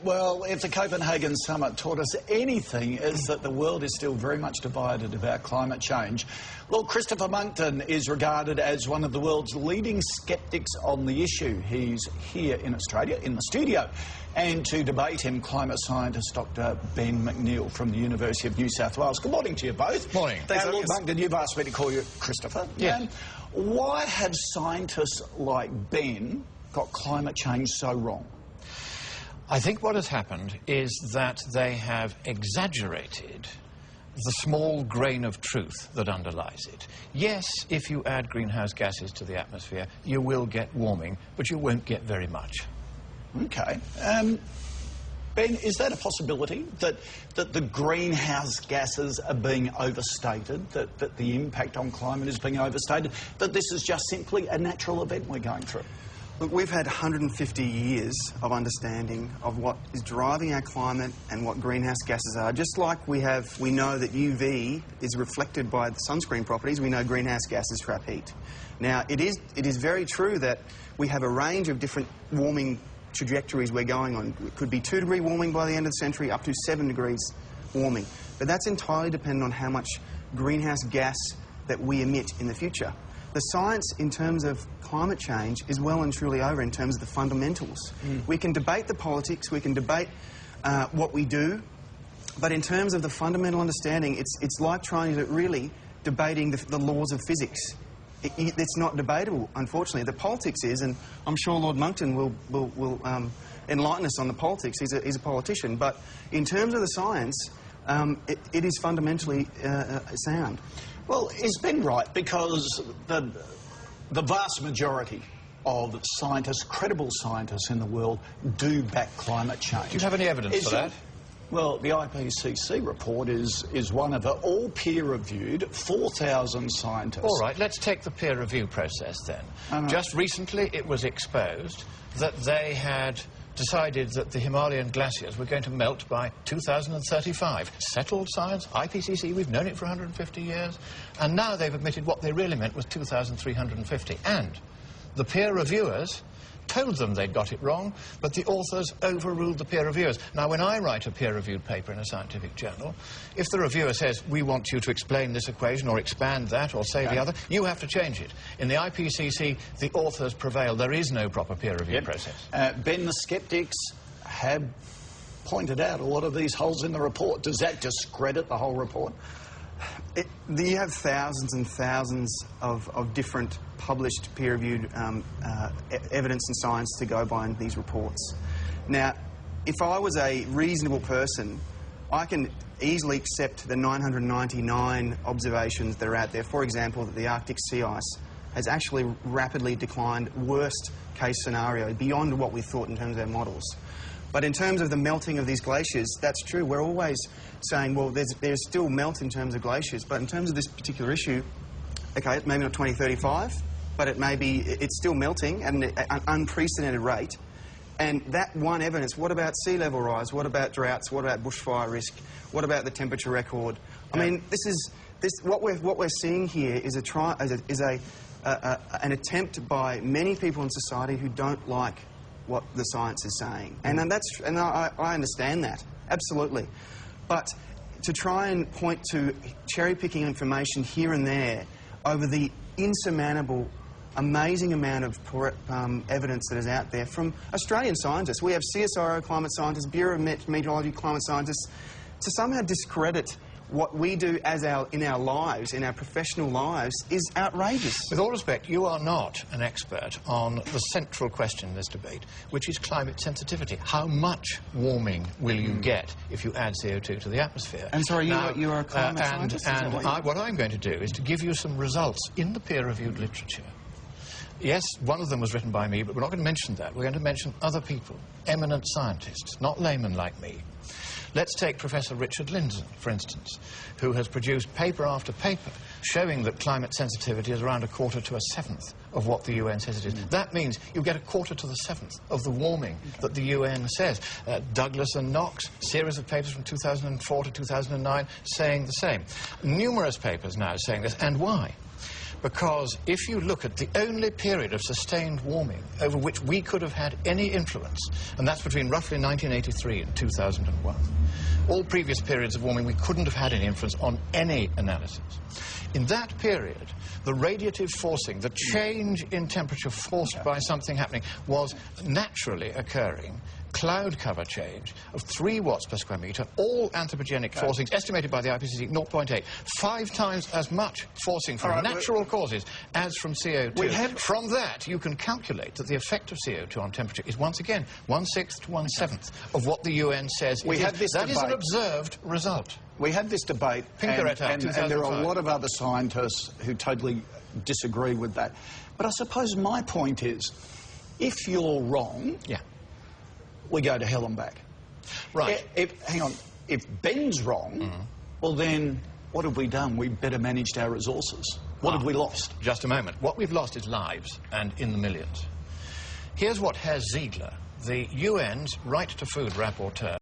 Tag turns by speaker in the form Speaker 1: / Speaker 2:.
Speaker 1: Well, if the Copenhagen summit taught us anything, is that the world is still very much divided about climate change. Lord Christopher Monckton is regarded as one of the world's leading sceptics on the issue. He's here in Australia, in the studio. And to debate him, climate scientist Dr. Ben McNeill from the University of New South Wales. Good morning to you both.
Speaker 2: Morning.
Speaker 1: Thanks, Lord Monckton, you've asked me to call you Christopher.
Speaker 2: Yeah.
Speaker 1: Why have scientists like Ben got climate change so wrong?
Speaker 2: I think what has happened is that they have exaggerated the small grain of truth that underlies it. Yes, if you add greenhouse gases to the atmosphere, you will get warming, but you won't get very much.
Speaker 1: OK. Ben, is that a possibility, that the greenhouse gases are being overstated, that the impact on climate is being overstated, that this is just simply a natural event we're going through?
Speaker 3: Look, we've had 150 years of understanding of what is driving our climate and what greenhouse gases are. Just like we know that UV is reflected by the sunscreen properties, we know greenhouse gases trap heat. Now, it is very true that we have a range of different warming trajectories we're going on. It could be 2-degree warming by the end of the century, up to 7 degrees warming. But that's entirely dependent on how much greenhouse gas that we emit in the future. The science in terms of climate change is well and truly over in terms of the fundamentals. We can debate the politics, we can debate what we do, but in terms of the fundamental understanding, it's like trying to really debating the laws of physics. It's not debatable, unfortunately. The politics is, and I'm sure Lord Monckton will enlighten us on the politics. He's a politician, but in terms of the science, it is fundamentally sound.
Speaker 1: Well, is Ben right? Because the vast majority of scientists, credible scientists in the world, do back climate change.
Speaker 2: Do you have any evidence for that?
Speaker 1: Well, the IPCC report is one of all peer-reviewed, 4,000 scientists.
Speaker 2: All right, let's take the peer review process then. Just recently it was exposed that they had decided that the Himalayan glaciers were going to melt by 2035. Settled science, IPCC, we've known it for 150 years, and now they've admitted what they really meant was 2350. And the peer reviewers told them they'd got it wrong, but the authors overruled the peer reviewers. Now, when I write a peer-reviewed paper in a scientific journal, if the reviewer says, we want you to explain this equation or expand that or say the other, you have to change it. In the IPCC, the authors prevail. There is no proper peer-review process.
Speaker 1: Ben, the sceptics have pointed out a lot of these holes in the report. Does that discredit the whole report?
Speaker 3: You have thousands and thousands of different published peer-reviewed evidence and science to go by in these reports. Now, if I was a reasonable person, I can easily accept the 999 observations that are out there. For example, that the Arctic sea ice has actually rapidly declined, worst case scenario, beyond what we thought in terms of our models. But in terms of the melting of these glaciers, that's true. We're always saying, well, there's still melt in terms of glaciers, but in terms of this particular issue, okay, maybe not 2035, but it's still melting at an unprecedented rate. And that one evidence, what about sea level rise? What about droughts? What about bushfire risk? What about the temperature record? I mean, what we're seeing here is an attempt by many people in society who don't like what the science is saying. And I understand that, absolutely. But to try and point to cherry-picking information here and there over the insurmountable, amazing amount of evidence that is out there from Australian scientists. We have CSIRO climate scientists, Bureau of Meteorology climate scientists, to somehow discredit what we do in our lives, in our professional lives, is outrageous.
Speaker 2: With all respect, you are not an expert on the central question in this debate, which is climate sensitivity. How much warming will you get if you add CO2 to the atmosphere?
Speaker 3: And sorry, you are a climate scientist?
Speaker 2: What I'm going to do is to give you some results in the peer-reviewed literature. Yes, one of them was written by me, but we're not going to mention that. We're going to mention other people, eminent scientists, not laymen like me. Let's take Professor Richard Lindzen, for instance, who has produced paper after paper showing that climate sensitivity is around 1/4 to 1/7 of what the UN says it is. That means you get 1/4 to the 7th of the warming that the UN says. Douglas and Knox, series of papers from 2004 to 2009 saying the same. Numerous papers now saying this. And why? Because if you look at the only period of sustained warming over which we could have had any influence, and that's between roughly 1983 and 2001, all previous periods of warming we couldn't have had any influence on any analysis. In that period, the radiative forcing, the change in temperature forced by something happening, was naturally occurring. Cloud cover change of 3 watts per square metre, all anthropogenic forcings, estimated by the IPCC 0.8, 5 times as much forcing from natural causes as from CO2. From that, you can calculate that the effect of CO2 on temperature is once again 1/6 to 1/7 of what the UN says it is. That is an observed result.
Speaker 1: We had this debate, and there are a lot of other scientists who totally disagree with that. But I suppose my point is, if you're wrong, we go to hell and back.
Speaker 2: Right.
Speaker 1: Hang on. If Ben's wrong, well then, what have we done? We've better managed our resources. What have we lost?
Speaker 2: Just a moment. What we've lost is lives, and in the millions. Here's what Herr Ziegler, the UN's Right to Food rapporteur,